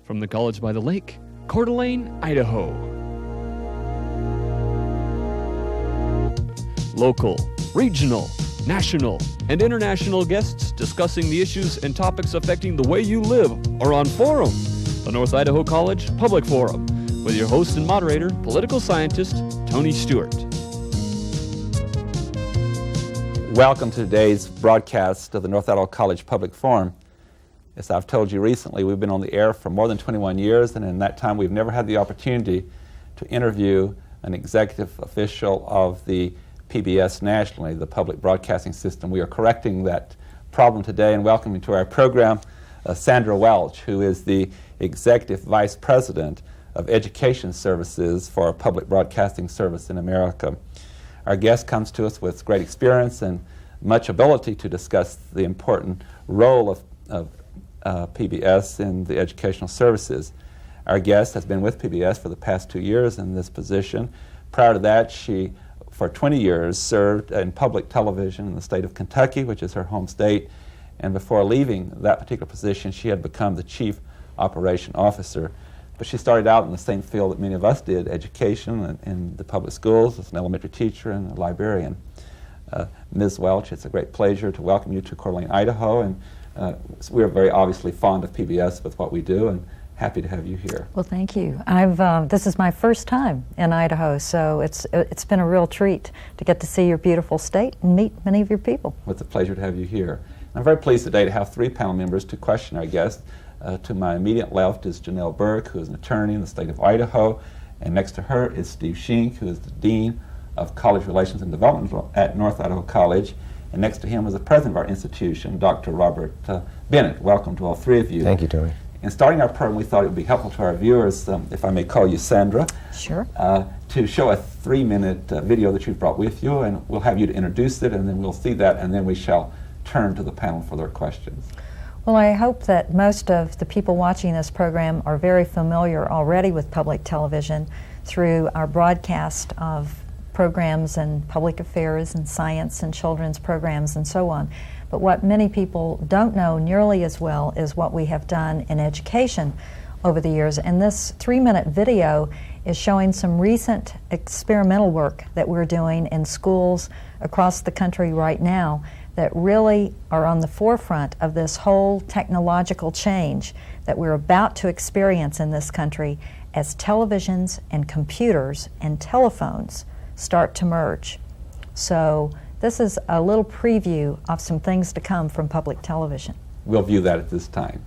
from the college by the lake, Coeur d'Alene, Idaho. Local, regional, national, and international guests discussing the issues and topics affecting the way you live are on Forum, the North Idaho College Public Forum, with your host and moderator, political scientist Tony Stewart. Welcome to today's broadcast of the North Idaho College Public Forum. As I've told you recently, we've been on the air for more than 21 years, and in that time we've never had the opportunity to interview an executive official of the PBS nationally, the public broadcasting system. We are correcting that problem today and welcoming to our program Sandra Welch, who is the Executive Vice President of Education Services for a public broadcasting service in America. Our guest comes to us with great experience and much ability to discuss the important role of PBS in the educational services. Our guest has been with PBS for the past 2 years in this position. Prior to that, she, for 20 years, served in public television in the state of Kentucky, which is her home state. And before leaving that particular position, she had become the Chief Operation Officer. But she started out in the same field that many of us did, education in the public schools as an elementary teacher and a librarian. Ms. Welch, it's a great pleasure to welcome you to Coeur d'Alene, Idaho. And we are very obviously fond of PBS with what we do, and happy to have you here. Well, thank you. This is my first time in Idaho, so it's been a real treat to get to see your beautiful state and meet many of your people. Well, it's a pleasure to have you here. I'm very pleased today to have 3 panel members to question our guest. To my immediate left is Janelle Burke, who is an attorney in the state of Idaho, and next to her is Steve Shink, who is the Dean of College Relations and Development at North Idaho College. And next to him is the president of our institution, Dr. Robert Bennett. Welcome to all 3 of you. Thank you, Tony. In starting our program, we thought it would be helpful to our viewers, if I may call you Sandra, Sure. To show a 3-minute video that you've brought with you, and we'll have you to introduce it, and then we'll see that, and then we shall turn to the panel for their questions. Well, I hope that most of the people watching this program are very familiar already with public television through our broadcast of programs and public affairs and science and children's programs and so on. But what many people don't know nearly as well is what we have done in education over the years. And this 3-minute video is showing some recent experimental work that we're doing in schools across the country right now that really are on the forefront of this whole technological change that we're about to experience in this country as televisions and computers and telephones start to merge. So this is a little preview of some things to come from public television. We'll view that at this time.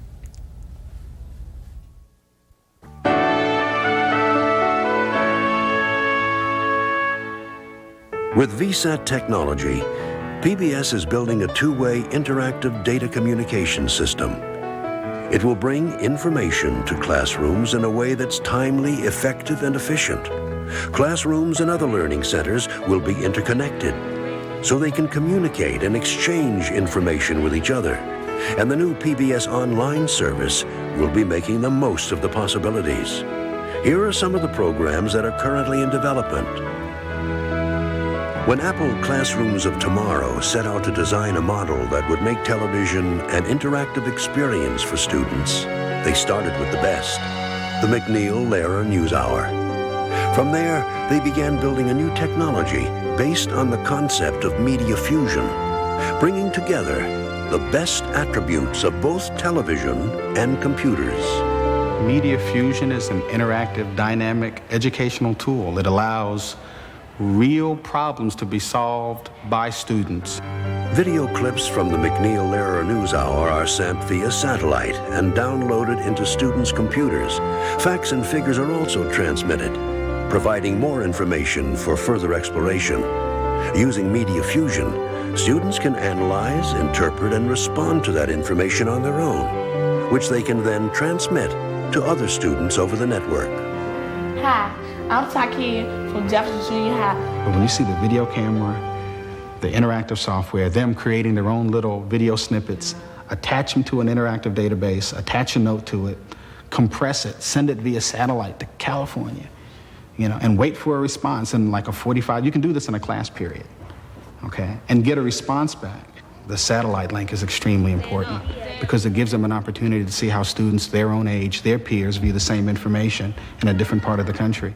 With VSAT technology, PBS is building a 2-way interactive data communication system. It will bring information to classrooms in a way that's timely, effective, and efficient. Classrooms and other learning centers will be interconnected so they can communicate and exchange information with each other. And the new PBS online service will be making the most of the possibilities. Here are some of the programs that are currently in development. When Apple Classrooms of Tomorrow set out to design a model that would make television an interactive experience for students, they started with the best, the McNeil-Lehrer NewsHour. From there, they began building a new technology based on the concept of media fusion, bringing together the best attributes of both television and computers. Media fusion is an interactive, dynamic educational tool. It allows real problems to be solved by students. Video clips from the McNeil-Lehrer NewsHour are sent via satellite and downloaded into students' computers. Facts and figures are also transmitted, providing more information for further exploration. Using media fusion, students can analyze, interpret, and respond to that information on their own, which they can then transmit to other students over the network. Hi, I'm Taki from Jefferson Junior High. But when you see the video camera, the interactive software, them creating their own little video snippets, attach them to an interactive database, attach a note to it, compress it, send it via satellite to California, and wait for a response in like a 45, you can do this in a class period, okay, and get a response back The satellite link is extremely important because it gives them an opportunity to see how students their own age, their peers, view the same information in a different part of the country.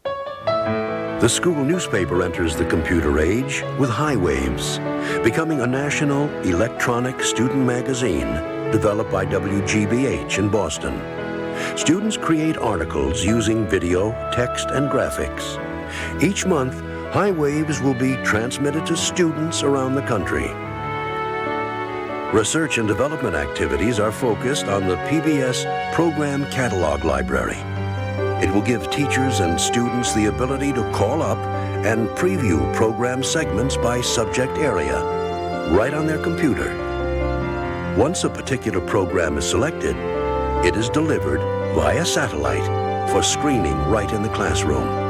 The school newspaper enters the computer age with High Waves, becoming a national electronic student magazine developed by WGBH in Boston. Students create articles using video, text, and graphics. Each month, High Waves will be transmitted to students around the country. Research and development activities are focused on the PBS Program Catalog Library. It will give teachers and students the ability to call up and preview program segments by subject area, right on their computer. Once a particular program is selected, it is delivered via satellite for screening right in the classroom.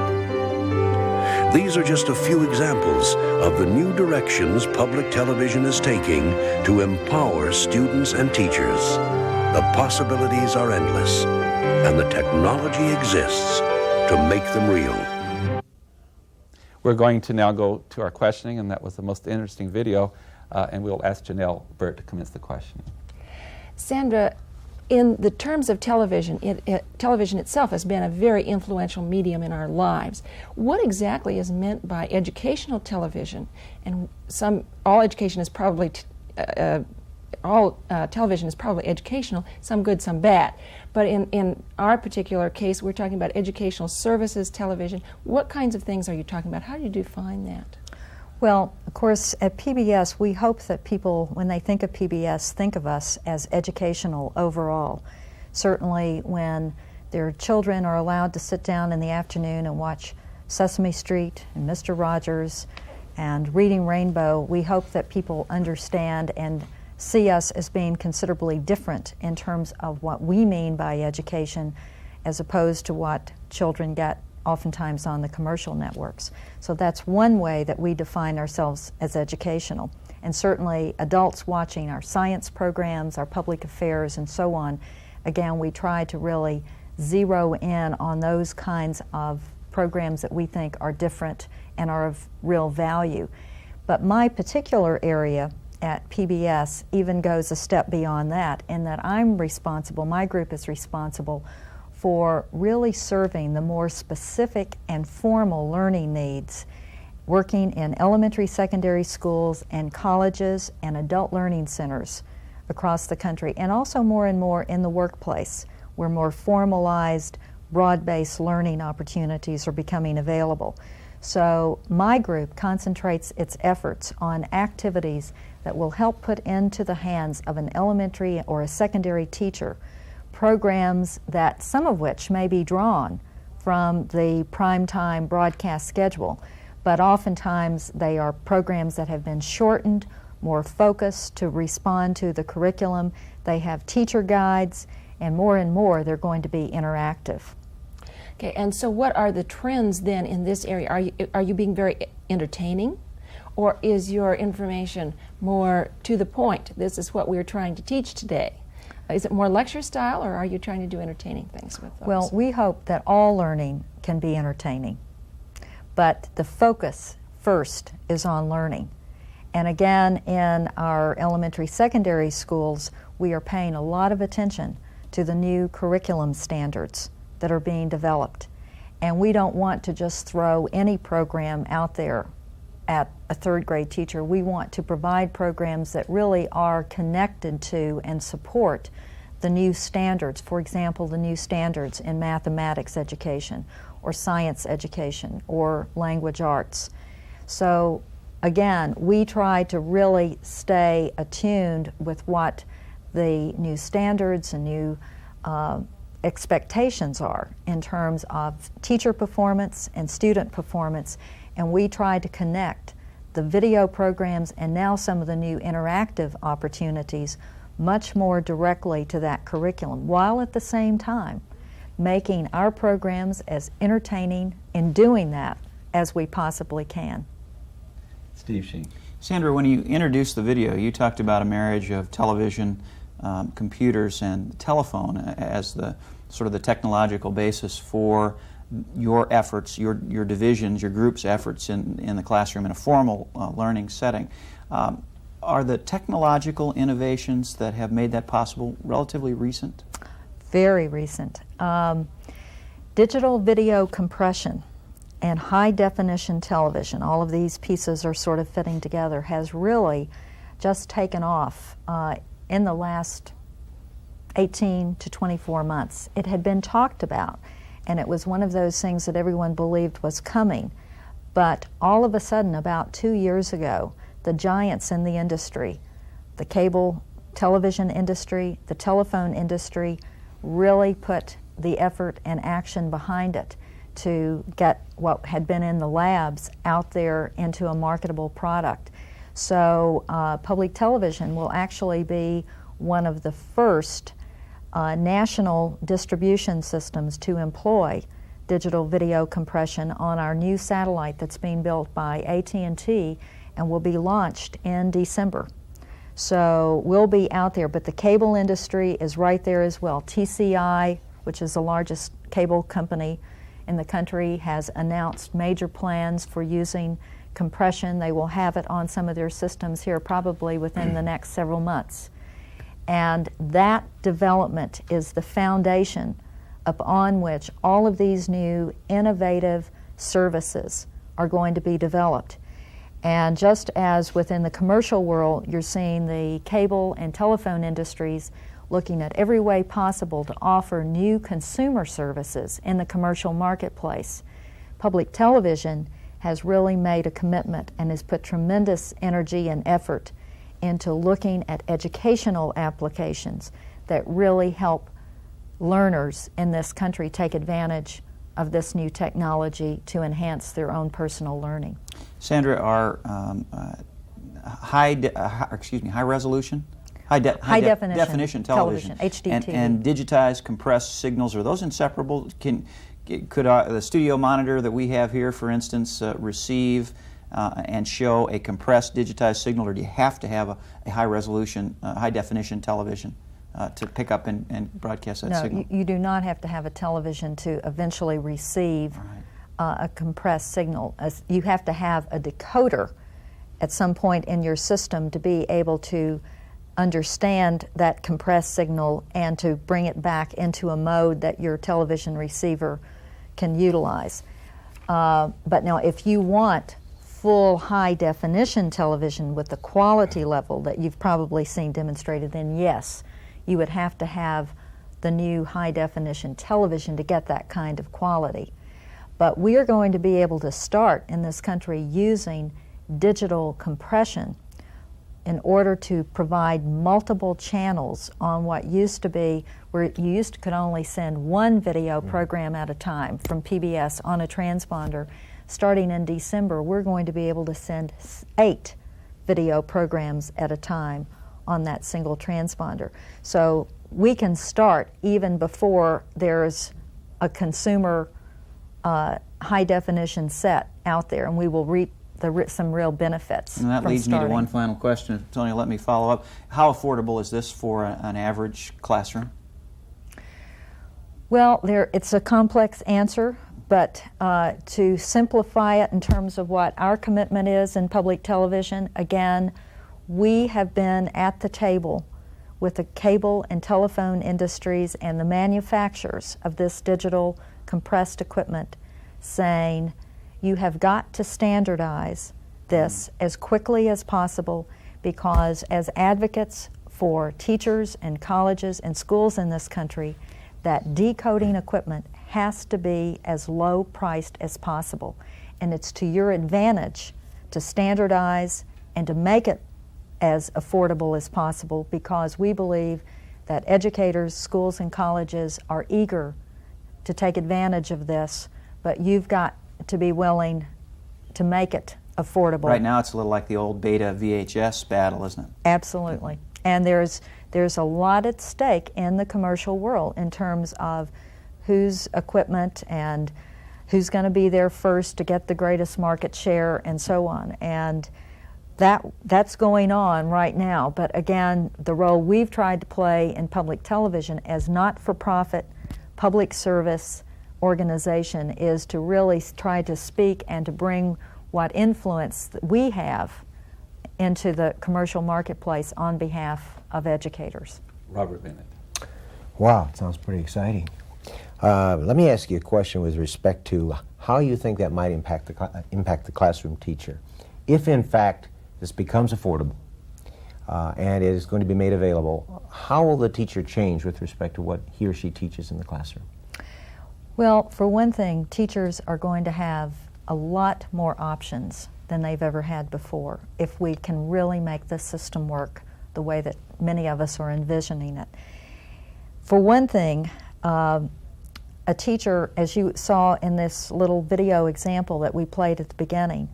These are just a few examples of the new directions public television is taking to empower students and teachers. The possibilities are endless, and the technology exists to make them real. We're going to now go to our questioning, and that was the most interesting video, and we'll ask Janelle Burt to commence the questioning. Sandra, in the terms of television, television itself has been a very influential medium in our lives. What exactly is meant by educational television? And all education is probably, television is probably educational, some good, some bad. But in our particular case, we're talking about educational services television. What kinds of things are you talking about? How do you define that? Well, of course, at PBS, we hope that people, when they think of PBS, think of us as educational overall. Certainly when their children are allowed to sit down in the afternoon and watch Sesame Street and Mr. Rogers and Reading Rainbow, we hope that people understand and see us as being considerably different in terms of what we mean by education as opposed to what children get oftentimes on the commercial networks. So that's one way that we define ourselves as educational. And certainly adults watching our science programs, our public affairs, and so on, again, we try to really zero in on those kinds of programs that we think are different and are of real value. But my particular area at PBS even goes a step beyond that, in that I'm responsible, my group is responsible for really serving the more specific and formal learning needs, working in elementary, secondary schools and colleges and adult learning centers across the country, and also more and more in the workplace, where more formalized, broad-based learning opportunities are becoming available. So my group concentrates its efforts on activities that will help put into the hands of an elementary or a secondary teacher programs that some of which may be drawn from the primetime broadcast schedule, but oftentimes they are programs that have been shortened, more focused to respond to the curriculum. They have teacher guides, and more they're going to be interactive. Okay, and so what are the trends then in this area? Are you being very entertaining, or is your information more to the point? This is what we're trying to teach today. Is it more lecture style, or are you trying to do entertaining things with those? Well, we hope that all learning can be entertaining, but the focus first is on learning. And again, in our elementary, secondary schools, we are paying a lot of attention to the new curriculum standards that are being developed. And we don't want to just throw any program out there at a third grade teacher. We want to provide programs that really are connected to and support the new standards. For example, the new standards in mathematics education or science education or language arts. So again, we try to really stay attuned with what the new standards and new expectations are in terms of teacher performance and student performance, and we try to connect the video programs and now some of the new interactive opportunities much more directly to that curriculum, while at the same time making our programs as entertaining in doing that as we possibly can. Steve Sheen. Sandra, when you introduced the video, you talked about a marriage of television, computers, and telephone as the sort of the technological basis for your efforts, your divisions, your group's efforts in the classroom in a formal learning setting. Are the technological innovations that have made that possible relatively recent? Very recent. Digital video compression and high definition television, all of these pieces are sort of fitting together, has really just taken off in the last 18 to 24 months. It had been talked about, and it was one of those things that everyone believed was coming. But all of a sudden, about 2 years ago, the giants in the industry, the cable television industry, the telephone industry, really put the effort and action behind it to get what had been in the labs out there into a marketable product. So public television will actually be one of the first national distribution systems to employ digital video compression on our new satellite that's being built by AT&T and will be launched in December. So we'll be out there, but the cable industry is right there as well. TCI, which is the largest cable company in the country, has announced major plans for using compression. They will have it on some of their systems here probably within the next several months. And that development is the foundation upon which all of these new innovative services are going to be developed. And just as within the commercial world, you're seeing the cable and telephone industries looking at every way possible to offer new consumer services in the commercial marketplace, public television has really made a commitment and has put tremendous energy and effort into looking at educational applications that really help learners in this country take advantage of this new technology to enhance their own personal learning. Sandra, are high resolution, high definition television, HDTV, and digitized compressed signals, are those inseparable? Could the studio monitor that we have here, for instance, receive and show a compressed digitized signal, or do you have to have a high resolution, high definition television to pick up and broadcast that signal? No, you do not have to have a television to eventually receive a compressed signal. You have to have a decoder at some point in your system to be able to understand that compressed signal and to bring it back into a mode that your television receiver can utilize. But now if you want full high definition television with the quality level that you've probably seen demonstrated, then yes, you would have to have the new high definition television to get that kind of quality. But we are going to be able to start in this country using digital compression in order to provide multiple channels on what used to be where you could only send one video program at a time from PBS on a transponder. Starting in December, we're going to be able to send 8 video programs at a time on that single transponder. So we can start even before there's a consumer high definition set out there, and we will reap some real benefits. And that leads me to one final question. If Tony, let me follow up. How affordable is this for an average classroom? Well, it's a complex answer, but to simplify it in terms of what our commitment is in public television, again, we have been at the table with the cable and telephone industries and the manufacturers of this digital compressed equipment, saying you have got to standardize this as quickly as possible, because as advocates for teachers and colleges and schools in this country, that decoding equipment has to be as low priced as possible. And it's to your advantage to standardize and to make it as affordable as possible, because we believe that educators, schools, and colleges are eager to take advantage of this, but you've got to be willing to make it affordable. Right now it's a little like the old beta VHS battle, isn't it? Absolutely. And there's a lot at stake in the commercial world in terms of whose equipment and who's going to be there first to get the greatest market share and so on. And that's going on right now. But again, the role we've tried to play in public television as not-for-profit public service organization is to really try to speak and to bring what influence that we have into the commercial marketplace on behalf of educators. Robert Bennett. Wow, it sounds pretty exciting. Let me ask you a question with respect to how you think that might impact the classroom teacher. If in fact this becomes affordable and it is going to be made available, how will the teacher change with respect to what he or she teaches in the classroom? Well, for one thing, teachers are going to have a lot more options than they've ever had before if we can really make this system work the way that many of us are envisioning it. For one thing, a teacher, as you saw in this little video example that we played at the beginning,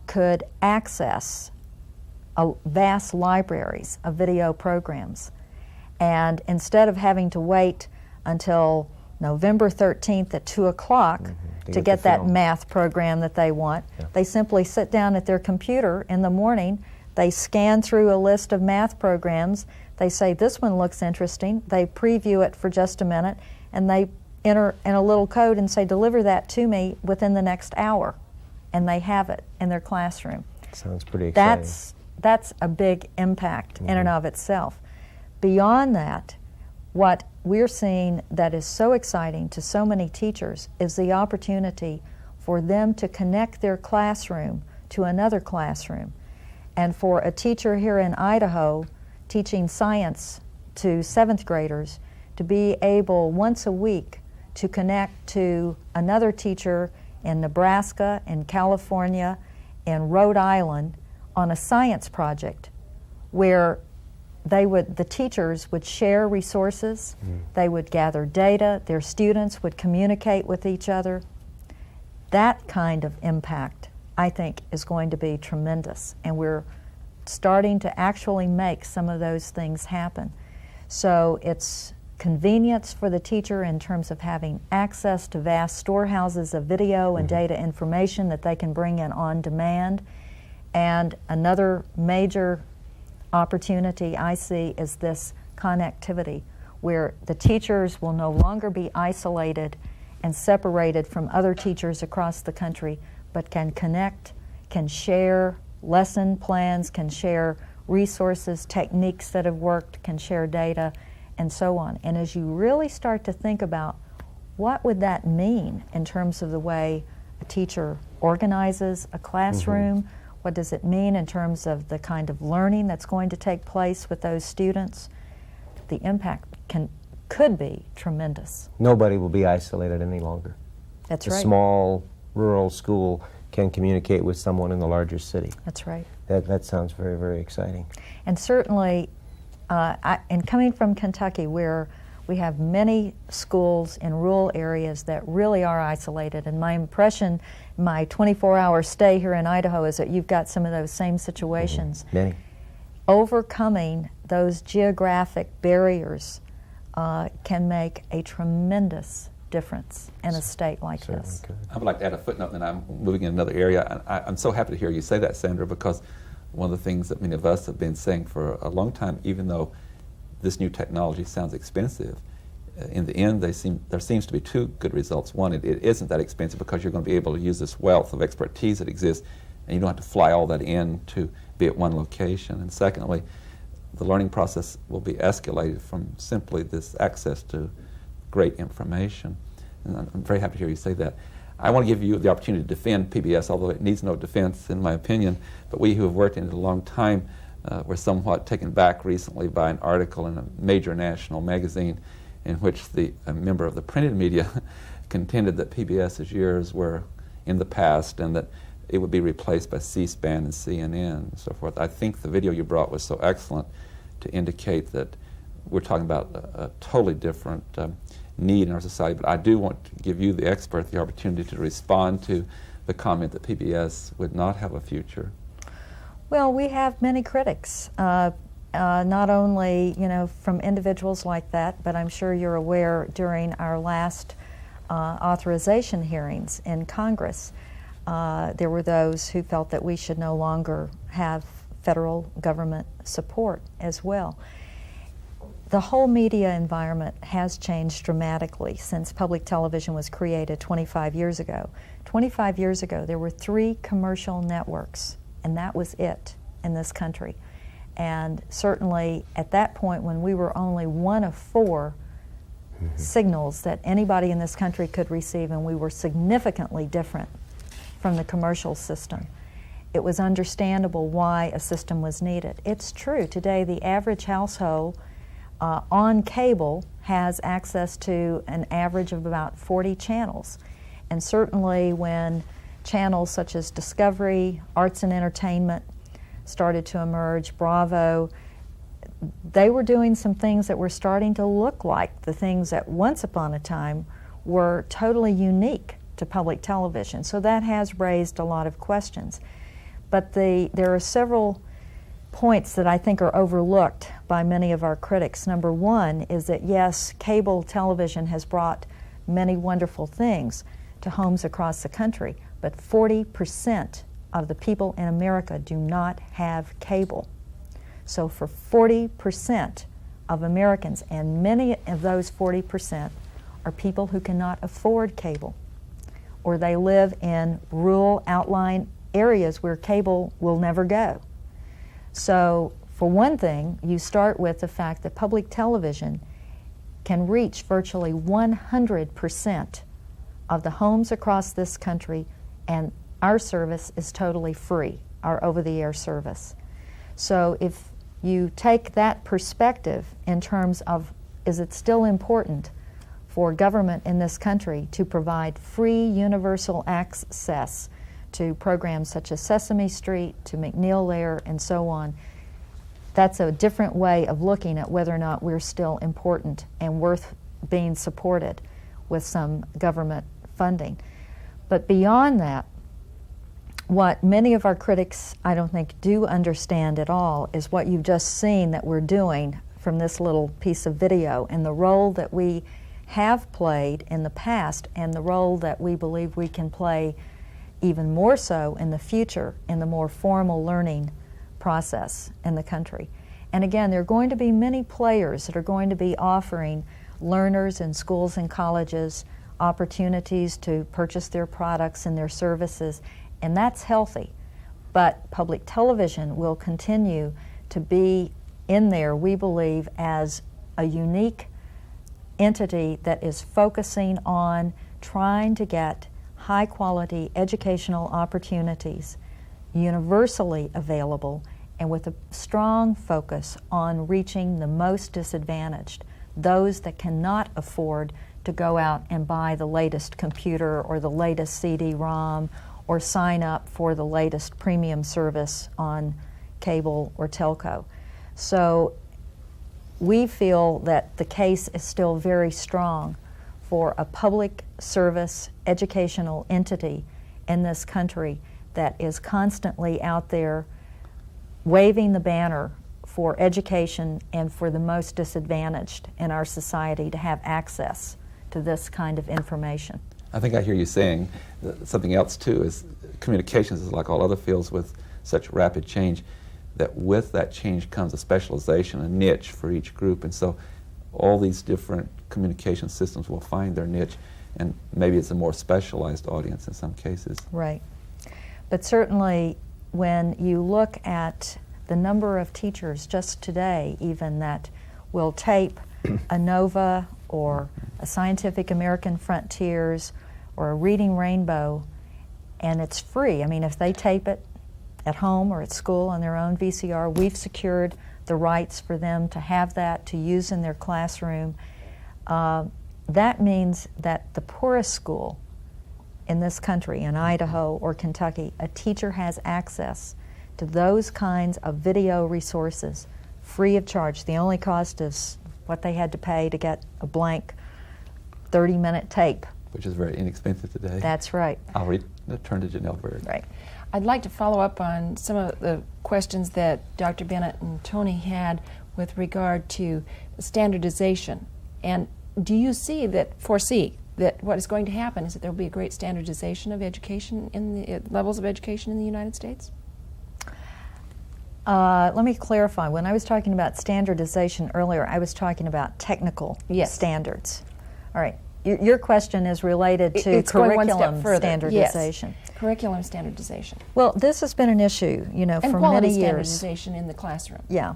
could access vast libraries of video programs. And instead of having to wait until November 13th at 2 o'clock to get that math program that they want, they simply sit down at their computer in the morning, they scan through a list of math programs, they say, this one looks interesting, they preview it for just a minute, and they enter in a little code and say, deliver that to me within the next hour, and they have it in their classroom. Sounds pretty exciting. That's a big impact in and of itself. Beyond that, what we're seeing that is so exciting to so many teachers is the opportunity for them to connect their classroom to another classroom. And for a teacher here in Idaho teaching science to 7th graders to be able once a week to connect to another teacher in Nebraska, in California, in Rhode Island on a science project where the teachers would share resources, they would gather data, their students would communicate with each other. That kind of impact, I think, is going to be tremendous, and we're starting to actually make some of those things happen. So it's convenience for the teacher in terms of having access to vast storehouses of video and data information that they can bring in on demand. And another major opportunity I see is this connectivity, where the teachers will no longer be isolated and separated from other teachers across the country, but can connect, can share lesson plans, can share resources, techniques that have worked, can share data, and so on. And as you really start to think about what would that mean in terms of the way a teacher organizes a classroom, what does it mean in terms of the kind of learning that's going to take place with those students, the impact could be tremendous. Nobody will be isolated any longer. That's A right. small rural school can communicate with someone in the larger city. That's right. That sounds very, very exciting. And certainly, and coming from Kentucky, where we have many schools in rural areas that really are isolated, and my impression, my 24-hour stay here in Idaho, is that you've got some of those same situations. Many. Overcoming those geographic barriers can make a tremendous difference in a state like this. I would like to add a footnote, and I'm moving in another area. I'm so happy to hear you say that, Sandra, because one of the things that many of us have been saying for a long time, even though this new technology sounds expensive, in the end there seems to be two good results. One, it isn't that expensive because you're going to be able to use this wealth of expertise that exists, and you don't have to fly all that in to be at one location. And secondly, the learning process will be escalated from simply this access to great information. And I'm very happy to hear you say that. I want to give you the opportunity to defend PBS, although it needs no defense in my opinion, but we who have worked in it a long time were somewhat taken back recently by an article in a major national magazine in which a member of the printed media contended that PBS's years were in the past and that it would be replaced by C-SPAN and CNN and so forth. I think the video you brought was so excellent to indicate that we're talking about a totally different need in our society, but I do want to give you, the expert, the opportunity to respond to the comment that PBS would not have a future. Well, we have many critics, not only from individuals like that, but I'm sure you're aware during our last authorization hearings in Congress, there were those who felt that we should no longer have federal government support as well. The whole media environment has changed dramatically since public television was created 25 years ago. 25 years ago, there were 3 commercial networks, and that was it. in this country. And certainly at that point, when we were only one of 4 signals that anybody in this country could receive, and we were significantly different from the commercial system, it was understandable why a system was needed. It's true, today the average household on cable has access to an average of about 40 channels. And certainly when channels such as Discovery, Arts and Entertainment started to emerge, Bravo, they were doing some things that were starting to look like the things that once upon a time were totally unique to public television. So that has raised a lot of questions. But there are several points that I think are overlooked by many of our critics. Number one is that yes, cable television has brought many wonderful things to homes across the country, but 40% of the people in America do not have cable. So for 40% of Americans, and many of those 40% are people who cannot afford cable, or they live in rural outlying areas where cable will never go. So for one thing, you start with the fact that public television can reach virtually 100% of the homes across this country, and our service is totally free, our over-the-air service. So if you take that perspective in terms of, is it still important for government in this country to provide free universal access to programs such as Sesame Street, to McNeil Lehrer, and so on, that's a different way of looking at whether or not we're still important and worth being supported with some government funding. But beyond that, what many of our critics, I don't think, do understand at all is what you've just seen that we're doing from this little piece of video, and the role that we have played in the past and the role that we believe we can play even more so in the future in the more formal learning process in the country. And again, there are going to be many players that are going to be offering learners in schools and colleges opportunities to purchase their products and their services, and that's healthy. But public television will continue to be in there, we believe, as a unique entity that is focusing on trying to get high-quality educational opportunities universally available, and with a strong focus on reaching the most disadvantaged, those that cannot afford to go out and buy the latest computer or the latest CD-ROM or sign up for the latest premium service on cable or telco. So we feel that the case is still very strong for a public service educational entity in this country that is constantly out there waving the banner for education and for the most disadvantaged in our society to have access to this kind of information. I think I hear you saying something else too, is communications is like all other fields with such rapid change, that with that change comes a specialization, a niche for each group, and so all these different communication systems will find their niche, and maybe it's a more specialized audience in some cases. Right. But certainly when you look at the number of teachers just today even that will tape a NOVA or a Scientific American Frontiers or a Reading Rainbow, and it's free. I mean, if they tape it at home or at school on their own VCR, we've secured the rights for them to have that to use in their classroom. That means that the poorest school in this country, in Idaho or Kentucky, a teacher has access to those kinds of video resources free of charge. The only cost is what they had to pay to get a blank 30-minute tape. Which is very inexpensive today. That's right. I'll turn to Janelle Bird. Right. I'd like to follow up on some of the questions that Dr. Bennett and Tony had with regard to standardization. And do you foresee that what is going to happen is that there will be a great standardization of education in the levels of education in the United States? Let me clarify. When I was talking about standardization earlier, I was talking about technical Yes. standards. All right. your question is related to It's going one step curriculum further. standardization. Yes. Curriculum standardization. Well, this has been an issue, And for quality many years. standardization in the classroom. Yeah.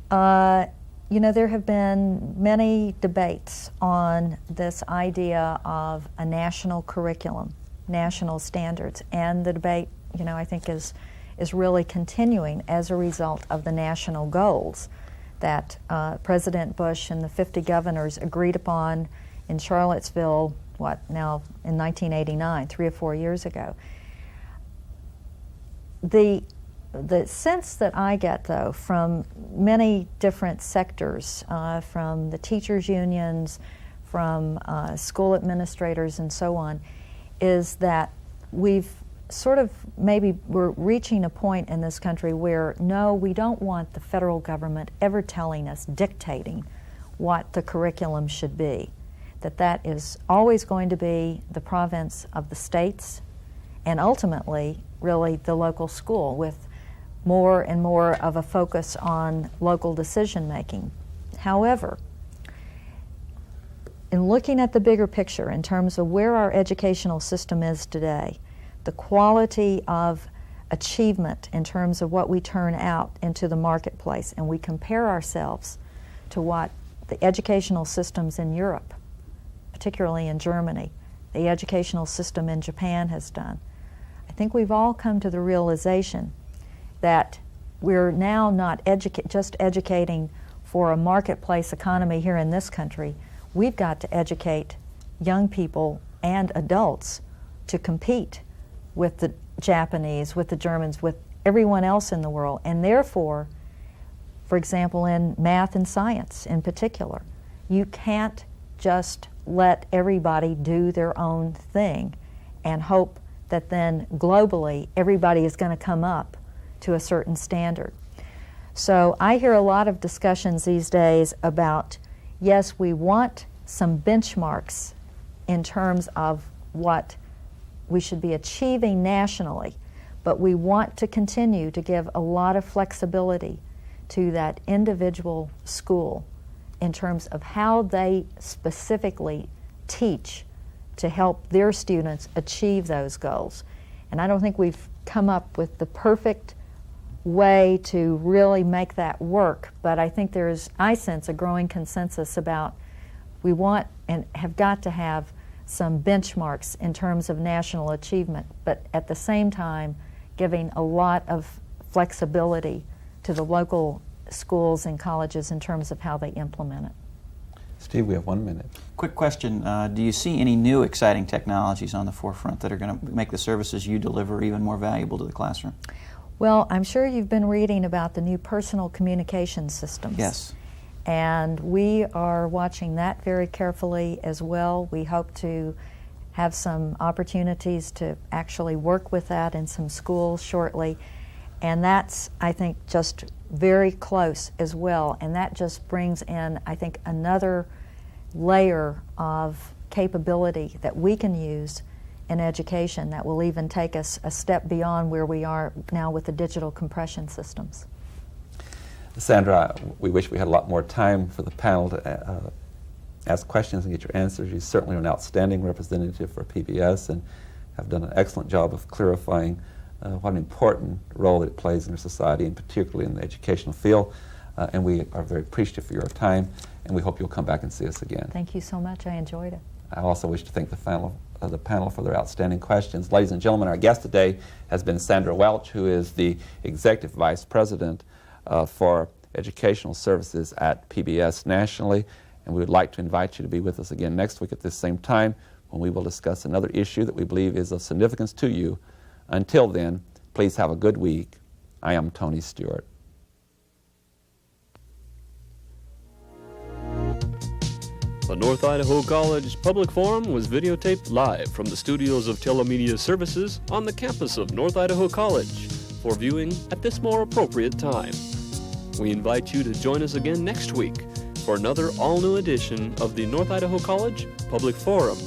There have been many debates on this idea of a national curriculum, national standards, and the debate, I think is really continuing as a result of the national goals that President Bush and the 50 governors agreed upon in Charlottesville, in 1989, 3 or 4 years ago. The sense that I get, though, from many different sectors, from the teachers' unions, from school administrators and so on, is that we're reaching a point in this country where, no, we don't want the federal government ever telling us, dictating what the curriculum should be. That is always going to be the province of the states and ultimately, really, the local school, with more and more of a focus on local decision making. However, in looking at the bigger picture in terms of where our educational system is today, the quality of achievement in terms of what we turn out into the marketplace, and we compare ourselves to what the educational systems in Europe, particularly in Germany, the educational system in Japan has done, I think we've all come to the realization that we're now not just educating for a marketplace economy here in this country. We've got to educate young people and adults to compete with the Japanese, with the Germans, with everyone else in the world. And therefore, for example, in math and science in particular, you can't just let everybody do their own thing and hope that then globally everybody is going to come up to a certain standard. So I hear a lot of discussions these days about, yes, we want some benchmarks in terms of what we should be achieving nationally, but we want to continue to give a lot of flexibility to that individual school in terms of how they specifically teach to help their students achieve those goals. And I don't think we've come up with the perfect way to really make that work, but I think I sense a growing consensus about we want and have got to have some benchmarks in terms of national achievement, but at the same time giving a lot of flexibility to the local schools and colleges in terms of how they implement it. Steve, we have 1 minute. Quick question. Do you see any new exciting technologies on the forefront that are going to make the services you deliver even more valuable to the classroom? Well, I'm sure you've been reading about the new personal communication systems. Yes. And we are watching that very carefully as well. We hope to have some opportunities to actually work with that in some schools shortly. And that's, I think, just very close as well. And that just brings in, I think, another layer of capability that we can use in education that will even take us a step beyond where we are now with the digital compression systems. Sandra, we wish we had a lot more time for the panel to ask questions and get your answers. You certainly are an outstanding representative for PBS and have done an excellent job of clarifying what an important role that it plays in our society, and particularly in the educational field. And we are very appreciative for your time, and we hope you'll come back and see us again. Thank you so much. I enjoyed it. I also wish to thank the panel for their outstanding questions. Ladies and gentlemen, our guest today has been Sandra Welch, who is the Executive Vice President for Educational Services at PBS nationally, and we would like to invite you to be with us again next week at this same time when we will discuss another issue that we believe is of significance to you. Until then, please have a good week. I am Tony Stewart. The North Idaho College Public Forum was videotaped live from the studios of Telemedia Services on the campus of North Idaho College for viewing at this more appropriate time. We invite you to join us again next week for another all-new edition of the North Idaho College Public Forum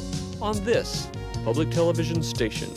on this public television station.